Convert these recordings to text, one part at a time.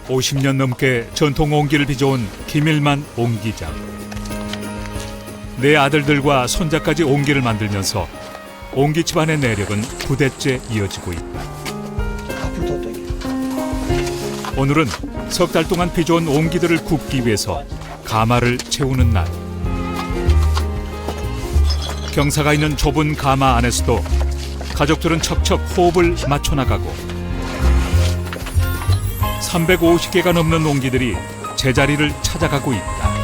50년 넘게 전통 옹기를 빚어온 김일만 옹기장. 네 아들들과 손자까지 옹기를 만들면서 옹기 집안의 내력은 9대째 이어지고 있다. 오늘은 석 달 동안 빚어온 옹기들을 굽기 위해서 가마를 채우는 날. 경사가 있는 좁은 가마 안에서도 가족들은 척척 호흡을 맞춰나가고 350개가 넘는 옹기들이 제자리를 찾아가고 있다.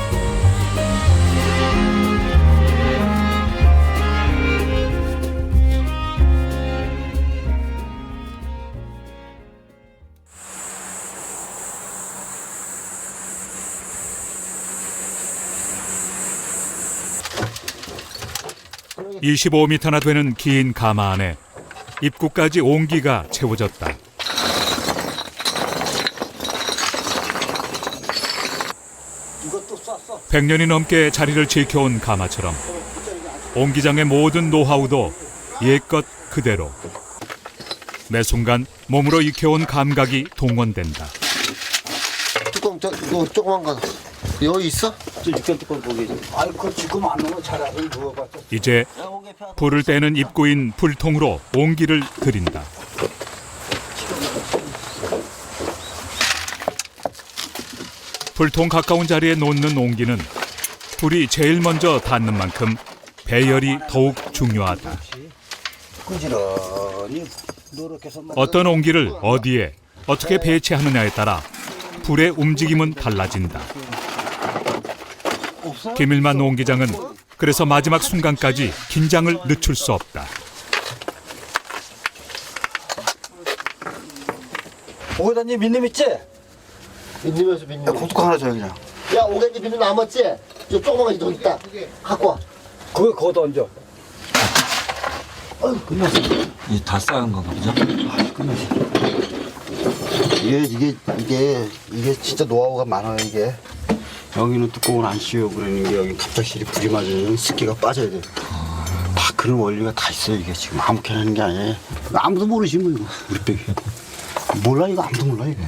(25m나) 되는 긴 가마 안에 입구까지 옹기가 채워졌다. 이것도 쌌어. 100년이 넘게 자리를 지켜온 가마처럼 옹기장의 모든 노하우도 옛것 그대로 매 순간 몸으로 익혀온 감각이 동원된다. 뚜껑 이거 조그만 거 여기 있어? 저 육견 뚜껑 보게. 아이 그 지금 안 넣으면 잘하고 누워봤자. 이제 불을 떼는 입구인 불통으로 옹기를 들인다. 불통 가까운 자리에 놓는 옹기는 불이 제일 먼저 닿는 만큼 배열이 더욱 중요하다. 부지런히 노력해서 어떤 옹기를 어디에 어떻게 배치하느냐에 따라 불의 움직임은 달라진다. 김일만 옹기장은 그래서 마지막 순간까지 긴장을 늦출 수 없다. 오기다님 민님 있지? 민님에서 민님. 야 고뚜껑 하나 줘요 그냥. 야 오겠지 민님 남았지? 저 조그만 거 저기 있다. 갖고 와. 그거 거기다 얹어. 아유 끝났어. 이게 다 쌓은 건가 보죠? 아유 끝났어. 이게 진짜 노하우가 많아요 이게. 여기는 뚜껑을 안 씌워 그러는 게 여기 갑작스레 불이 맞으면 습기가 빠져야 돼. 다 그런 원리가 다 있어 이게 지금 아무렇게나 하는 게 아니에요. 아무도 모르지 뭐 이거 우리 빼기. 몰라 이거 아무도 몰라 이거.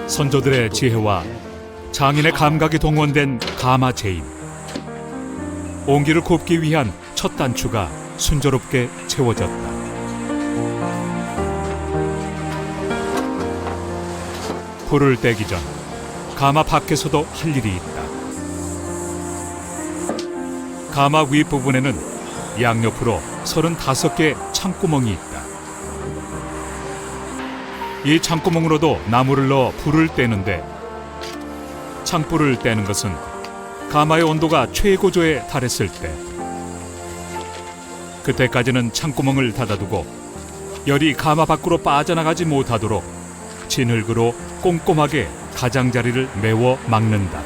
선조들의 지혜와 장인의 감각이 동원된 가마 제임. 옹기를 굽기 위한 첫 단추가 순조롭게 채워졌다. 불을 떼기 전 가마 밖에서도 할 일이 있다. 가마 윗부분에는 양옆으로 35개 창구멍이 있다. 이 창구멍으로도 나무를 넣어 불을 떼는데 창불을 떼는 것은 가마의 온도가 최고조에 달했을 때 그때까지는 창구멍을 닫아두고 열이 가마 밖으로 빠져나가지 못하도록 진흙으로 꼼꼼하게 가장자리를 메워 막는다.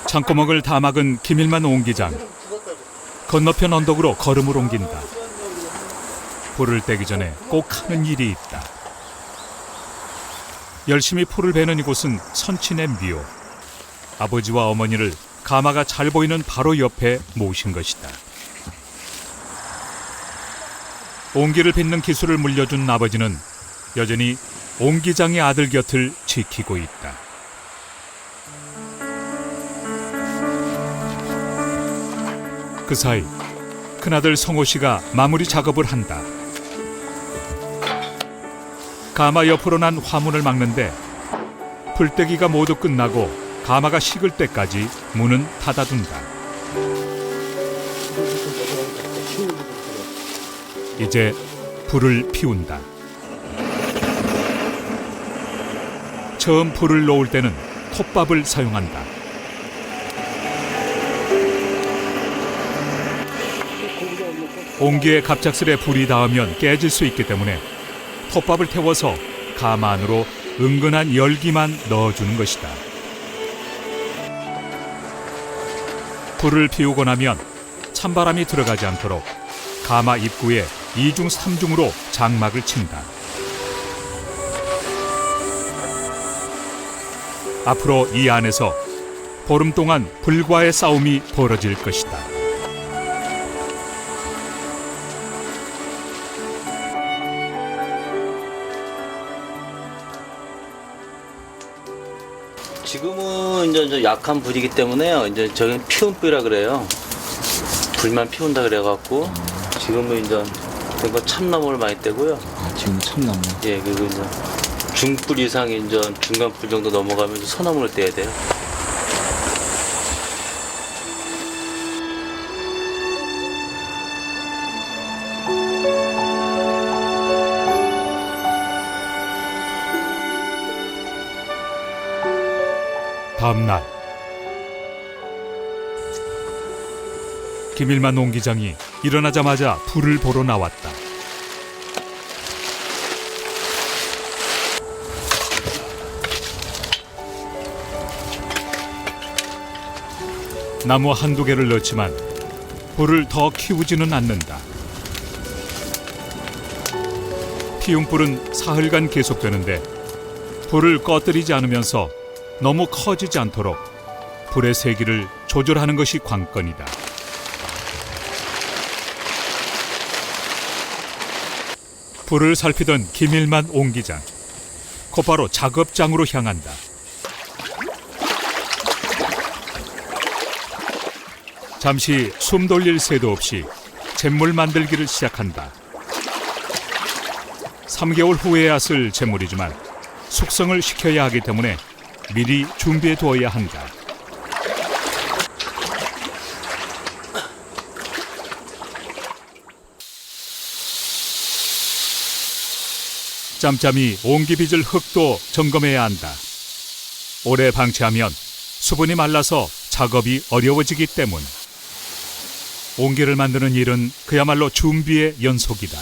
창구멍을 다 막은 김일만 옹기장. 건너편 언덕으로 걸음을 옮긴다. 불을 떼기 전에 꼭 하는 일이 있다. 열심히 풀을 베는 이곳은 선친의 묘. 아버지와 어머니를 가마가 잘 보이는 바로 옆에 모신 것이다. 옹기를 빚는 기술을 물려준 아버지는 여전히 옹기장의 아들 곁을 지키고 있다. 그 사이 큰아들 성호 씨가 마무리 작업을 한다. 가마 옆으로 난 화문을 막는데 불떼기가 모두 끝나고 가마가 식을 때까지 문은 닫아둔다. 이제 불을 피운다. 처음 불을 놓을 때는 톱밥을 사용한다. 옹기에 갑작스레 불이 닿으면 깨질 수 있기 때문에 톱밥을 태워서 가마 안으로 은근한 열기만 넣어주는 것이다. 불을 피우고 나면 찬바람이 들어가지 않도록 가마 입구에 2중 3중으로 장막을 친다. 앞으로 이 안에서 보름 동안 불과의 싸움이 벌어질 것이다. 지금은 이제 좀 약한 불이기 때문에요. 이제 저기 피운 불이라 그래요. 불만 피운다 그래갖고 지금은 이제 그거 참나무를 많이 떼고요. 지금 참나무. 예, 그리고 이제 중불 이상이 이제 중간불 정도 넘어가면 이제 소나무를 떼야 돼요. 다음 날 김일만 옹기장이 일어나자마자 불을 보러 나왔다. 나무 한두 개를 넣지만 불을 더 키우지는 않는다. 피운 불은 사흘간 계속되는데 불을 꺼뜨리지 않으면서 너무 커지지 않도록 불의 세기를 조절하는 것이 관건이다. 불을 살피던 김일만 옹기장, 곧바로 작업장으로 향한다. 잠시 숨 돌릴 새도 없이 잿물 만들기를 시작한다. 3개월 후에야 쓸 잿물이지만 숙성을 시켜야 하기 때문에 미리 준비해 두어야 한다. 짬짬이 옹기 빚을 흙도 점검해야 한다. 오래 방치하면 수분이 말라서 작업이 어려워지기 때문. 옹기를 만드는 일은 그야말로 준비의 연속이다.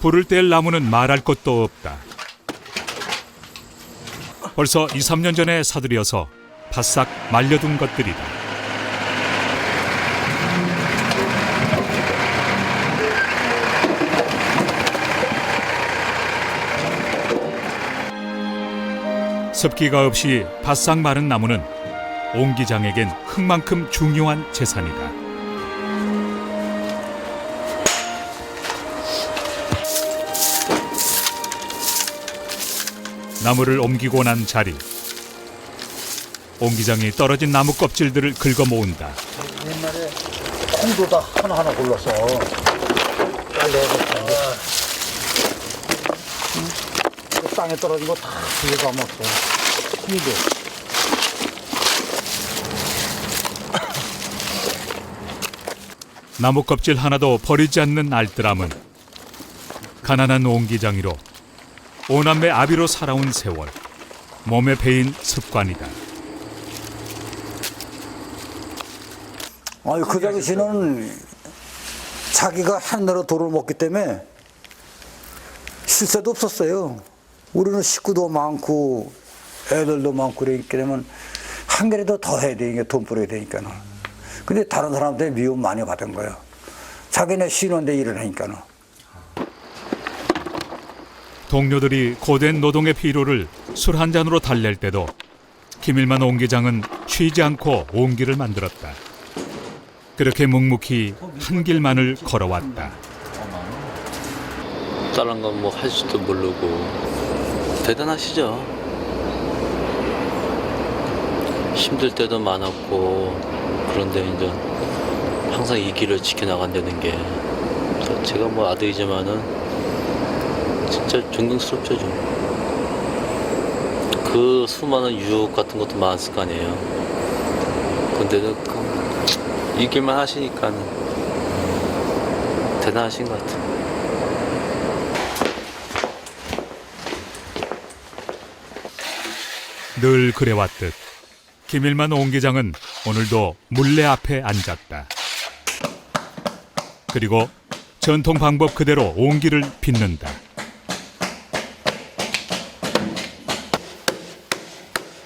불을 뗄 나무는 말할 것도 없다. 벌써 2, 3년 전에 사들여서 바싹 말려둔 것들이다. 습기가 없이 바싹 마른 나무는 옹기장에겐 흙만큼 중요한 재산이다. 나무를 옮기고 난 자리. 옹기장이 떨어진 나무 껍질들을 긁어 모은다. 옛날에 콩도 다 하나하나 골라서 빨래해서 땅에 떨어진 거 다 뒤에 감았어. 콩도. 나무 껍질 하나도 버리지 않는 알뜰함은 가난한 옹기장이로 오남매 아비로 살아온 세월, 몸에 배인 습관이다. 아니 그 당시는 자기가 한나라 돌을 먹기 때문에 실세도 없었어요. 우리는 식구도 많고 애들도 많고 그러니까 그러면 한 개라도 더 해야 되니까 돈 벌어야 되니까는. 근데 다른 사람한테 미움 많이 받은 거야. 자기네 쉬는데 일을 하니까는. 동료들이 고된 노동의 피로를 술 한 잔으로 달랠 때도 김일만 옹기장은 쉬지 않고 옹기를 만들었다. 그렇게 묵묵히 한 길만을 걸어왔다. 다른 건 뭐 할 줄도 모르고 대단하시죠. 힘들 때도 많았고 그런데 이제 항상 이 길을 지켜나간다는 게 제가 뭐 아들이지만은 진짜 존경스럽죠 좀. 그 수많은 유혹 같은 것도 많았을 거 아니에요. 근데도 이 길만 하시니까는 대단하신 것 같아요. 늘 그래왔듯 김일만 옹기장은 오늘도 물레 앞에 앉았다. 그리고 전통 방법 그대로 옹기를 빚는다.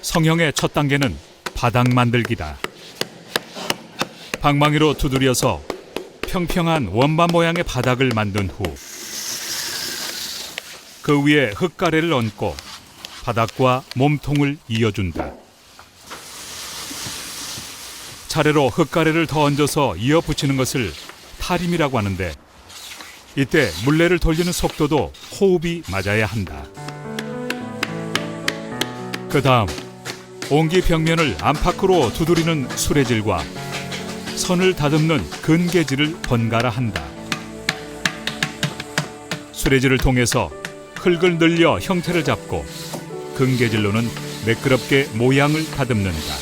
성형의 첫 단계는 바닥 만들기다. 방망이로 두드려서 평평한 원반 모양의 바닥을 만든 후 그 위에 흙가래를 얹고 바닥과 몸통을 이어준다. 차례로 흙가래를 더 얹어서 이어 붙이는 것을 타림이라고 하는데 이때 물레를 돌리는 속도도 호흡이 맞아야 한다. 그 다음 옹기 벽면을 안팎으로 두드리는 수레질과 선을 다듬는 근개질을 번갈아 한다. 수레질을 통해서 흙을 늘려 형태를 잡고 근개질로는 매끄럽게 모양을 다듬는다.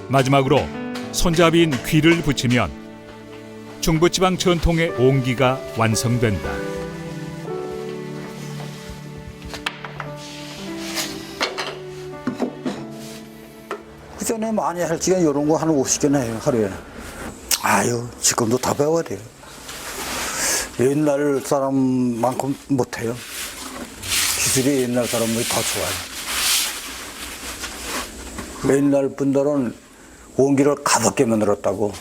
마지막으로 손잡이인 귀를 붙이면 중부지방 전통의 옹기가 완성된다. 그 전에 많이 할 시간 이런 거 한 50개나 해요, 하루에. 아유, 지금도 다 배워야 돼요. 옛날 사람만큼 못해요. 기술이 옛날 사람보다 더 좋아요. 옛날 분들은 옹기를 가볍게 만들었다고.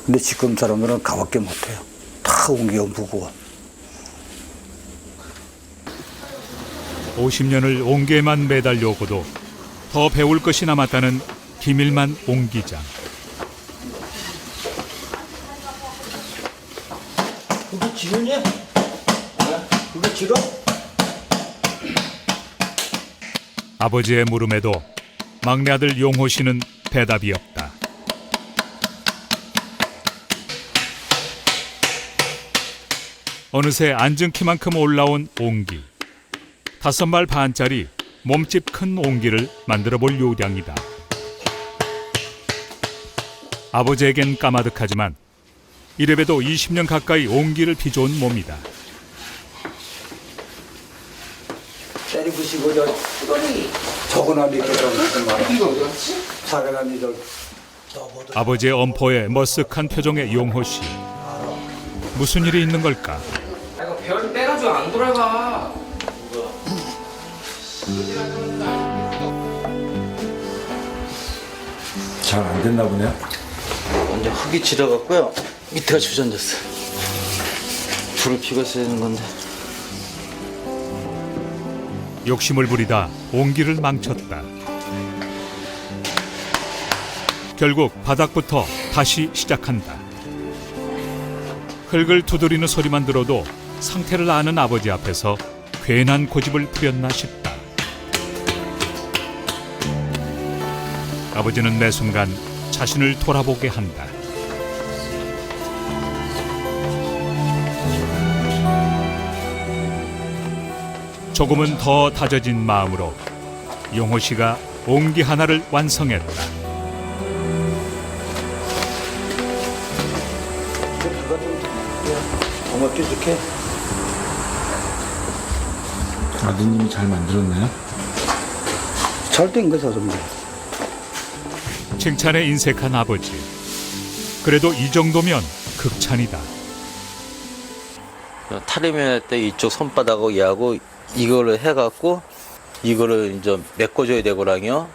근데 지금 사람들은 가볍게 못해요. 다 옹기가 무거워. 50년을 옹기에만 매달려 오고도 더 배울 것이 남았다는 김일만 옹기장. 그거 지르냐? 그거 지러? 아버지의 물음에도 막내 아들 용호 씨는 대답이 없다. 어느새 앉은 키만큼 올라온 옹기. 5말 반짜리 몸집 큰 옹기를 만들어 볼 요량이다. 아버지에겐 까마득하지만 이래봬도 20년 가까이 옹기를 빚어온 몸이다. 때리 부시고 저거나 밑에서 사가나 밑에 아버지의 엄포에 머쓱한 표정의 용호 씨. 무슨 일이 있는 걸까? 이거 배열 빼가지고 안 돌아가. 잘 안 됐나 보네요. 완전 흙이 질어갖고요. 밑에가 주저앉았어. 불을 피고 있어야 되는 건데. 욕심을 부리다 옹기를 망쳤다. 결국 바닥부터 다시 시작한다. 흙을 두드리는 소리만 들어도 상태를 아는 아버지 앞에서 괜한 고집을 부렸나 싶다. 아버지는 매 순간 자신을 돌아보게 한다. 조금은 더 다져진 마음으로 용호 씨가 옹기 하나를 완성했다. 정말 뾰족해. 아드님이 잘 만들었나요? 잘 된 거죠, 정말. 칭찬에 인색한 아버지. 그래도 이 정도면 극찬이다. 타리면 할 때 이쪽 손바닥하고 얘하고 이거를 해갖고 이거를 이제 메꿔줘야 되거든요.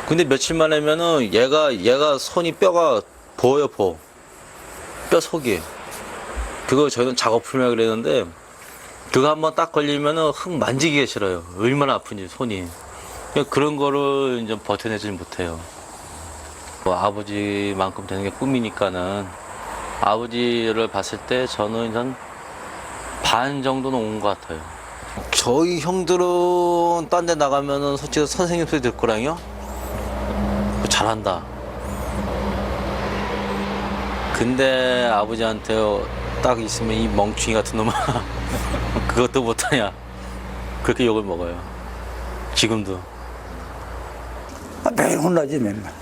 근데 며칠만 하면은 얘가 손이 뼈가 보여. 뼈 속이. 그거 저희는 작업풀이라 그랬는데 그거 한번 딱 걸리면은 흙 만지기가 싫어요. 얼마나 아픈지 손이. 그런 거를 이제 버텨내지 못해요. 뭐 아버지만큼 되는 게 꿈이니까는 아버지를 봤을 때 저는 한 반 정도는 온 것 같아요. 저희 형들은 딴 데 나가면은 솔직히 선생님 소리 듣을 거랑요. 잘한다. 근데 아버지한테 딱 있으면 이 멍충이 같은 놈아 그것도 못하냐 그렇게 욕을 먹어요. 지금도. 매일 혼나지, 맨날.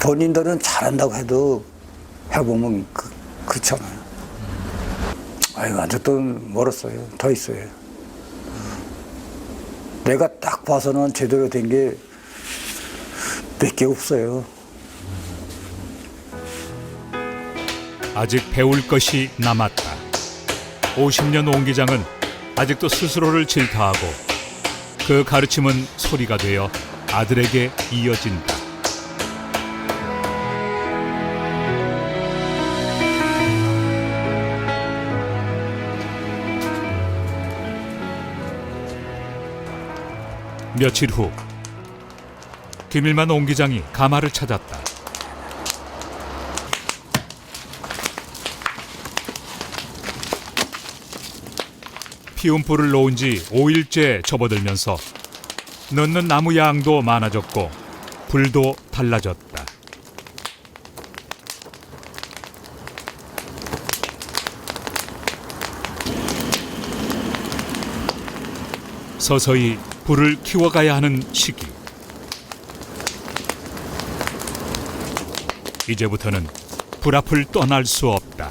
본인들은 잘한다고 해도 해보면 그렇잖아요. 아이고, 아직도 멀었어요. 더 있어요. 내가 딱 봐서는 제대로 된 게 몇 개 없어요. 아직 배울 것이 남았다. 50년 옹기장은 아직도 스스로를 질타하고 그 가르침은 소리가 되어 아들에게 이어진다. 며칠 후 김일만 옹기장이 가마를 찾았다. 피운 불을 놓은 지 5일째 접어들면서 넣는 나무 양도 많아졌고 불도 달라졌다. 서서히 불을 키워가야 하는 시기. 이제부터는 불 앞을 떠날 수 없다.